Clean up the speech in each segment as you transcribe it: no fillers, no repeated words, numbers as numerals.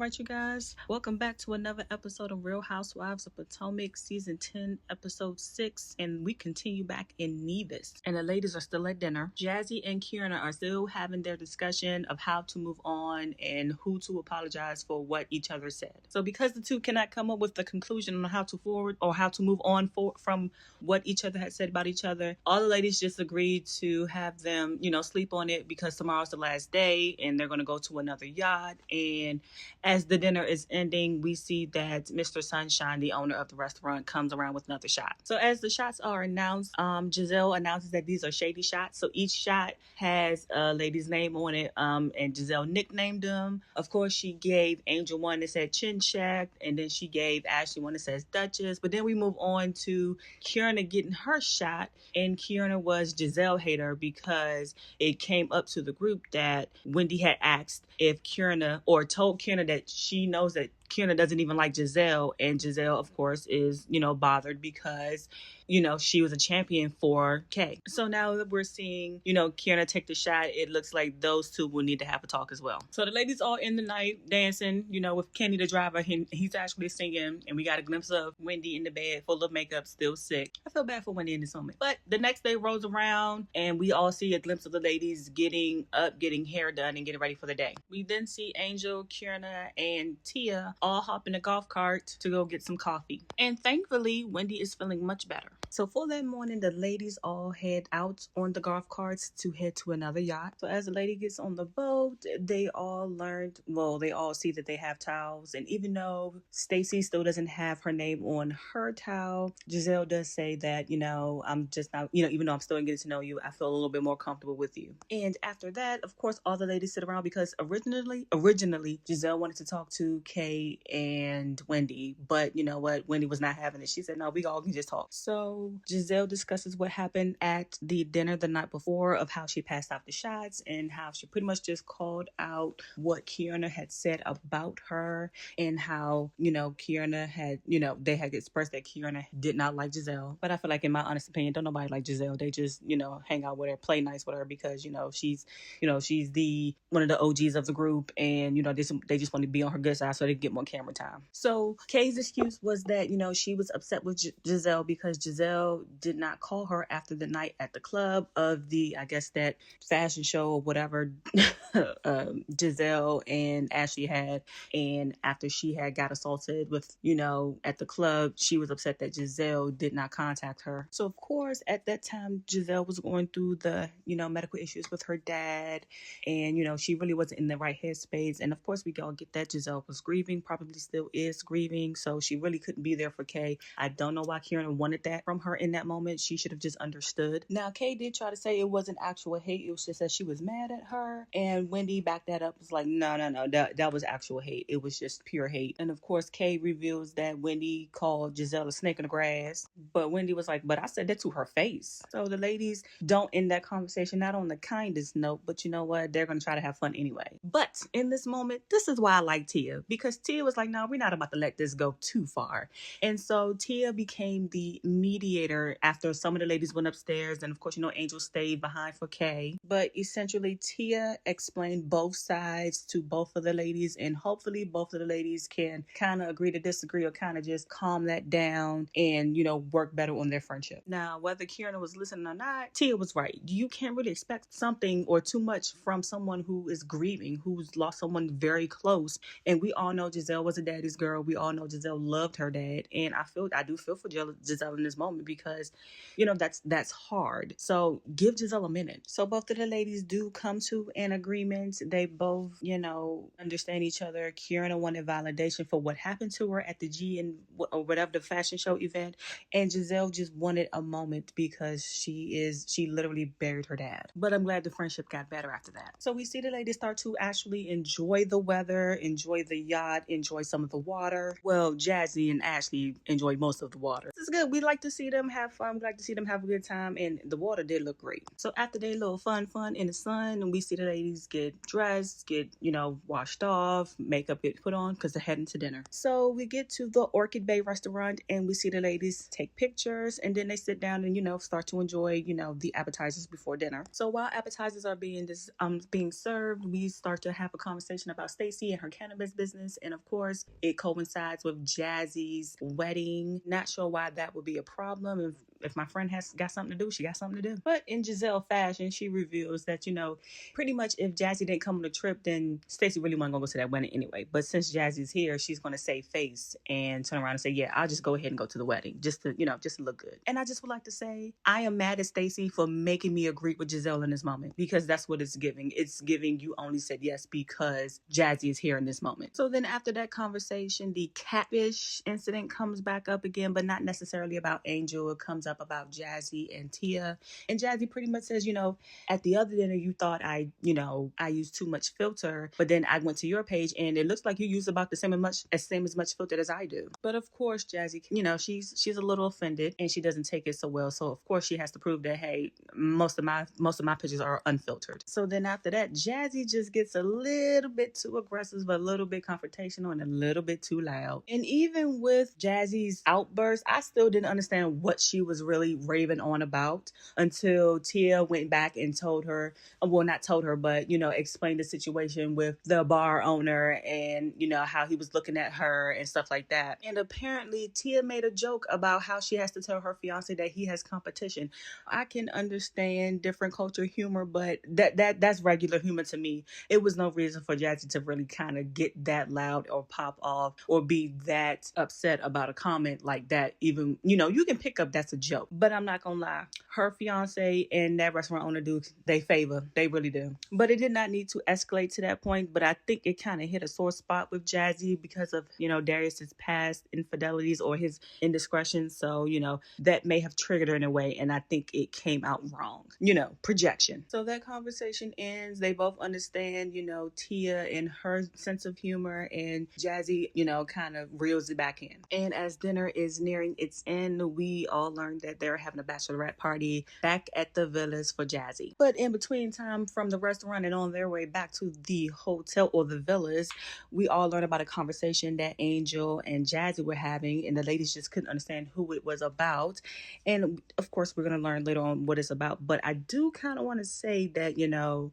right, you guys, welcome back to another episode of Real Housewives of Potomac, season 10, episode 6, and we continue back in Nevis. And the ladies are still at dinner. Jazzy and Kierna are still having their discussion of how to move on and who to apologize for what each other said. So because the two cannot come up with the conclusion on how to forward or how to move on from what each other had said about each other, all the ladies just agreed to have them, sleep on it because tomorrow's the last day and they're going to go to another yacht. And as the dinner is ending, we see that Mr. Sunshine, the owner of the restaurant, comes around with another shot. So as the shots are announced, Giselle announces that these are shady shots. So each shot has a lady's name on it, and Giselle nicknamed them. Of course, she gave Angel one that said Chin Shack, and then she gave Ashley one that says Duchess. But then we move on to Kierna getting her shot, and Kierna was Giselle hater because it came up to the group that Wendy had asked if Kierna, or told Kierna that she knows that Kierna doesn't even like Giselle, and Giselle, of course, is, bothered because, she was a champion for Kay. So now that we're seeing, Kierna take the shot, it looks like those two will need to have a talk as well. So the ladies all in the night dancing, with Kenny the driver. He's actually singing, and we got a glimpse of Wendy in the bed full of makeup, still sick. I feel bad for Wendy in this moment. But the next day rolls around, and we all see a glimpse of the ladies getting up, getting hair done, and getting ready for the day. We then see Angel, Kierna, and Tia all hop in a golf cart to go get some coffee. And thankfully, Wendy is feeling much better. So for that morning, the ladies all head out on the golf carts to head to another yacht. So as the lady gets on the boat, they all see that they have towels. And even though Stacy still doesn't have her name on her towel, Giselle does say that, I'm just not, even though I'm still getting to know you, I feel a little bit more comfortable with you. And after that, of course, all the ladies sit around because originally, Giselle wanted to talk to Kay and Wendy, but you know what? Wendy was not having it. She said, no, we all can just talk. So Giselle discusses what happened at the dinner the night before, of how she passed out the shots and how she pretty much just called out what Kierna had said about her, and how, Kierna had, they had expressed that Kierna did not like Giselle. But I feel like, in my honest opinion, don't nobody like Giselle. They just, hang out with her, play nice with her because, she's the one of the OGs of the group, and, they just want to be on her good side so they can get more camera time. So Kay's excuse was that, she was upset with Giselle because Giselle did not call her after the night at the club of the, I guess, that fashion show or whatever Giselle and Ashley had. And after she had got assaulted with, at the club, she was upset that Giselle did not contact her. So of course, at that time, Giselle was going through the, medical issues with her dad, and, she really wasn't in the right headspace. And of course, we all get that Giselle was grieving, probably still is grieving, so she really couldn't be there for Kay. I don't know why Kierna wanted that from her in that moment. She should have just understood. Now, Kay did try to say it wasn't actual hate. It was just that she was mad at her. And Wendy backed that up. Was like, no. That was actual hate. It was just pure hate. And of course, Kay reveals that Wendy called Giselle a snake in the grass. But Wendy was like, but I said that to her face. So the ladies don't end that conversation, not on the kindest note, but you know what? They're going to try to have fun anyway. But in this moment, this is why I like Tia. Because Tia was like, no, we're not about to let this go too far. And so Tia became the mediator after some of the ladies went upstairs. And of course, Angel stayed behind for Kay. But essentially, Tia explained both sides to both of the ladies. And hopefully both of the ladies can kind of agree to disagree, or kind of just calm that down and, work better on their friendship. Now, whether Kierna was listening or not, Tia was right. You can't really expect something or too much from someone who is grieving, who's lost someone very close. And we all know Giselle was a daddy's girl. We all know Giselle loved her dad. And I do feel for Giselle in this moment because, that's hard. So give Giselle a minute. So both of the ladies do come to an agreement. They both, understand each other. Kierna wanted validation for what happened to her at the or whatever, the fashion show event. And Giselle just wanted a moment because she literally buried her dad. But I'm glad the friendship got better after that. So we see the ladies start to actually enjoy the weather, enjoy the yacht, enjoy some of the water. Well, Jazzy and Ashley enjoy most of the water. This is good. We like to see see them have fun. We like to see them have a good time, and the water did look great. So after they little fun in the sun, and we see the ladies get dressed, get, washed off, makeup get put on because they're heading to dinner. So we get to the Orchid Bay restaurant, and we see the ladies take pictures, and then they sit down and, start to enjoy, the appetizers before dinner. So while appetizers are being served, we start to have a conversation about Stacy and her cannabis business, and of course, it coincides with Jazzy's wedding. Not sure why that would be a problem. If my friend has got something to do, she got something to do. But in Giselle fashion, she reveals that, pretty much if Jazzy didn't come on the trip, then Stacey really wasn't going to go to that wedding anyway. But since Jazzy's here, she's going to save face and turn around and say, yeah, I'll just go ahead and go to the wedding just to, just to look good. And I just would like to say, I am mad at Stacey for making me agree with Giselle in this moment, because that's what it's giving. It's giving you only said yes because Jazzy is here in this moment. So then after that conversation, the catfish incident comes back up again, but not necessarily about Angel. It comes up about Jazzy and Tia. And Jazzy pretty much says, at the other dinner, you thought I used too much filter, but then I went to your page and it looks like you use about the same as much filter as I do. But of course, Jazzy, she's a little offended and she doesn't take it so well. So of course she has to prove that, hey, most of my pictures are unfiltered. So then after that, Jazzy just gets a little bit too aggressive, but a little bit confrontational and a little bit too loud. And even with Jazzy's outburst, I still didn't understand what she was really raving on about until Tia went back and told her, well, not told her, but, explained the situation with the bar owner and, how he was looking at her and stuff like that. And apparently Tia made a joke about how she has to tell her fiance that he has competition. I can understand different culture humor, but that's regular humor to me. It was no reason for Jazzy to really kind of get that loud or pop off or be that upset about a comment like that. Even, you can pick up that's a joke, but I'm not gonna lie. Her fiance and that restaurant owner they favor. They really do. But it did not need to escalate to that point, but I think it kind of hit a sore spot with Jazzy because of, Darius's past infidelities or his indiscretions. So, that may have triggered her in a way, and I think it came out wrong. Projection. So that conversation ends. They both understand, Tia and her sense of humor, and Jazzy, kind of reels it back in. And as dinner is nearing its end, we all learned that they're having a bachelorette party back at the villas for Jazzy. But in between time from the restaurant and on their way back to the hotel or the villas, we all learned about a conversation that Angel and Jazzy were having, and the ladies just couldn't understand who it was about. And of course, we're going to learn later on what it's about. But I do kind of want to say that,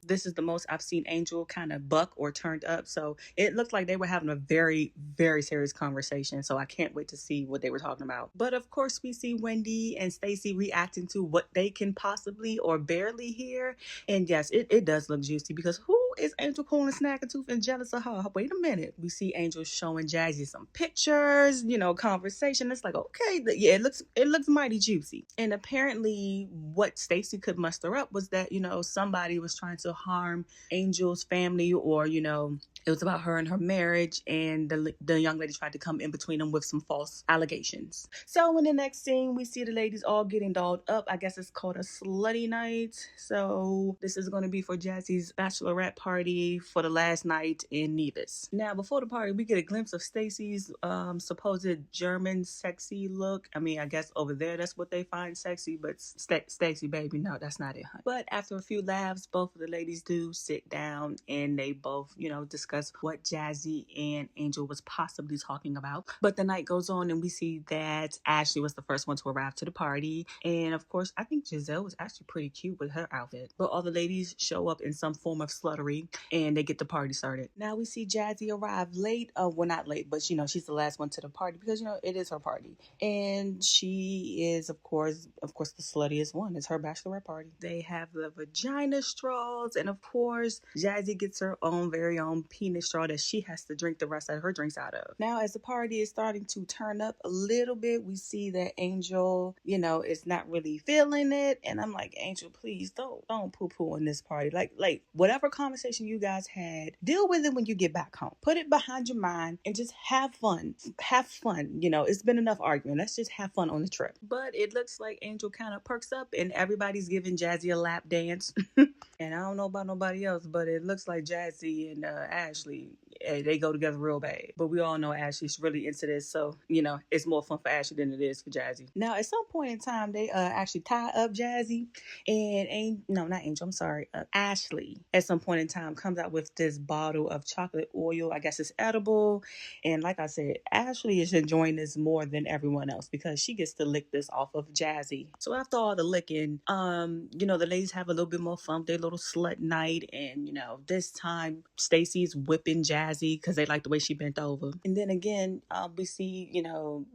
this is the most I've seen Angel kind of buck or turned up. So it looked like they were having a very, very serious conversation. So I can't wait to see what they were talking about. But of course, we see Wendy and Stacy reacting to what they can possibly or barely hear. And yes, it does look juicy, because who is Angel calling Snaggletooth and jealous of her? Wait a minute. We see Angel showing Jazzy some pictures, conversation. It's like, okay, yeah, it looks mighty juicy. And apparently what Stacy could muster up was that, somebody was trying to harm Angel's family, or, it was about her and her marriage, and the young lady tried to come in between them with some false allegations. So in the next scene, we see the ladies all getting dolled up. I guess it's called a slutty night. So this is going to be for Jazzy's bachelorette party for the last night in Nevis. Now, before the party, we get a glimpse of Stacy's supposed German sexy look. I mean, I guess over there, that's what they find sexy, but Stacy, baby, no, that's not it, honey. But after a few laughs, both of the ladies do sit down and they both, discuss what Jazzy and Angel was possibly talking about. But the night goes on and we see that Ashley was the first one to arrive to the party. And of course, I think Giselle was actually pretty cute with her outfit. But all the ladies show up in some form of sluttery and they get the party started. Now we see Jazzy arrive late. Well, not late, but she's the last one to the party because, it is her party. And she is, of course, the sluttiest one. It's her bachelorette party. They have the vagina straws. And of course, Jazzy gets her very own penis straw that she has to drink the rest of her drinks out of. Now, as the party is starting to turn up a little bit, we see that Angel, is not really feeling it. And I'm like, Angel, please don't poo-poo on this party. Like whatever conversation you guys had, deal with it when you get back home. Put it behind your mind and just have fun. Have fun. It's been enough arguing. Let's just have fun on the trip. But it looks like Angel kind of perks up and everybody's giving Jazzy a lap dance. And I don't know about nobody else, but it looks like Jazzy and Ashley, they go together real bad. But we all know Ashley's really into this, so it's more fun for Ashley than it is for Jazzy. Now, at some point in time, they actually tie up Jazzy, and no, not Angel. I'm sorry, Ashley. At some point in time, comes out with this bottle of chocolate oil. I guess it's edible, and like I said, Ashley is enjoying this more than everyone else because she gets to lick this off of Jazzy. So after all the licking, the ladies have a little bit more fun. Their little slut night, and this time Stacy's whipping Jazzy because they like the way she bent over. And then again, we see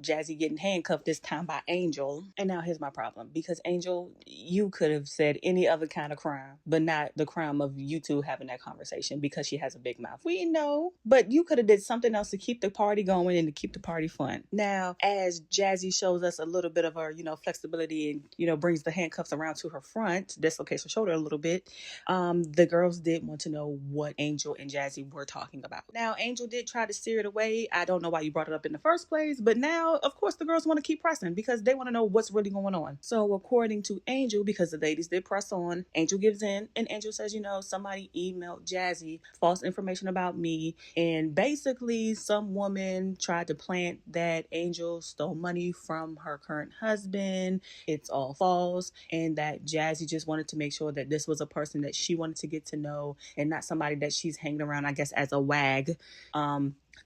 Jazzy getting handcuffed this time by Angel. And now here's my problem, because Angel, you could have said any other kind of crime, but not the crime of you two having that conversation because she has a big mouth. We know, but you could have did something else to keep the party going and to keep the party fun. Now, as Jazzy shows us a little bit of her, flexibility and, brings the handcuffs around to her front, dislocates her shoulder a little bit, the girls did want to know what Angel and Jazzy were talking about. Now, Angel did try to steer it away. I don't know why you brought it up in the first place, but now, of course, the girls want to keep pressing because they want to know what's really going on. So, according to Angel, because the ladies did press on, Angel gives in, and Angel says, somebody emailed Jazzy false information about me, and basically some woman tried to plant that Angel stole money from her current husband. It's all false, and that Jazzy just wanted to make sure that this was a person that she wanted to get to know and not somebody that she's hanging around, I guess, as a wag.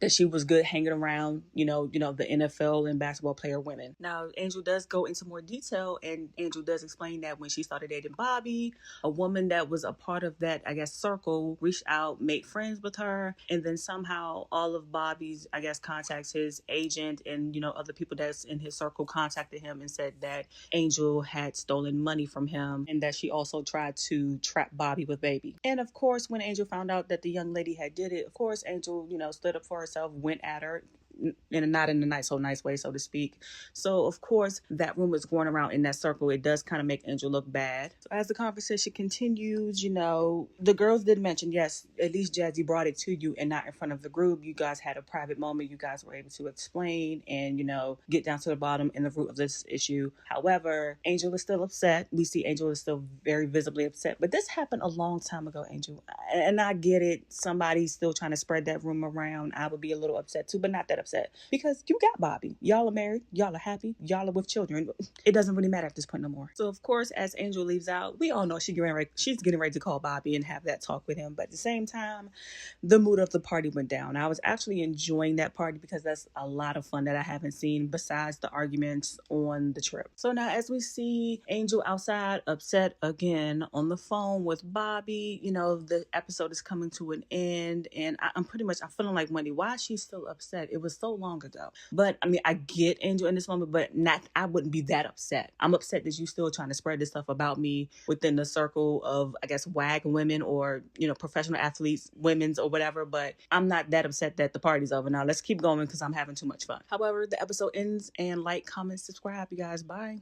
That she was good hanging around, the NFL and basketball player women. Now, Angel does go into more detail, and Angel does explain that when she started dating Bobby, a woman that was a part of that, I guess, circle reached out, made friends with her, and then somehow all of Bobby's, I guess, contacts, his agent and, other people that's in his circle contacted him and said that Angel had stolen money from him and that she also tried to trap Bobby with Baby. And of course, when Angel found out that the young lady had did it, of course, Angel, stood up for herself, went at her, not in a nice way, so to speak. So of course that rumor is going around in that circle. It does kind of make Angel look bad. So as the conversation continues, the girls did mention, yes, at least Jazzy brought it to you and not in front of the group. You guys had a private moment. You guys were able to explain and get down to the bottom and the root of this issue. However, Angel is still upset. We see Angel is still very visibly upset, but this happened a long time ago, Angel, and I get it. Somebody's still trying to spread that rumor around. I would be a little upset too, but not that upset because you got Bobby. Y'all are married. Y'all are happy. Y'all are with children. It doesn't really matter at this point no more. So of course, as Angel leaves out, we all know she's getting ready to call Bobby and have that talk with him. But at the same time, the mood of the party went down. I was actually enjoying that party because that's a lot of fun that I haven't seen besides the arguments on the trip. So now as we see Angel outside, upset again on the phone with Bobby, the episode is coming to an end, and I'm feeling like, Wendy, why is she still upset? It was so long ago. But I mean, I get Angel in this moment, but I wouldn't be that upset. I'm upset that you still trying to spread this stuff about me within the circle of, I guess, WAG women or, professional athletes, women's or whatever, but I'm not that upset that the party's over. Now let's keep going because I'm having too much fun. However, the episode ends, and like, comment, subscribe, you guys. Bye.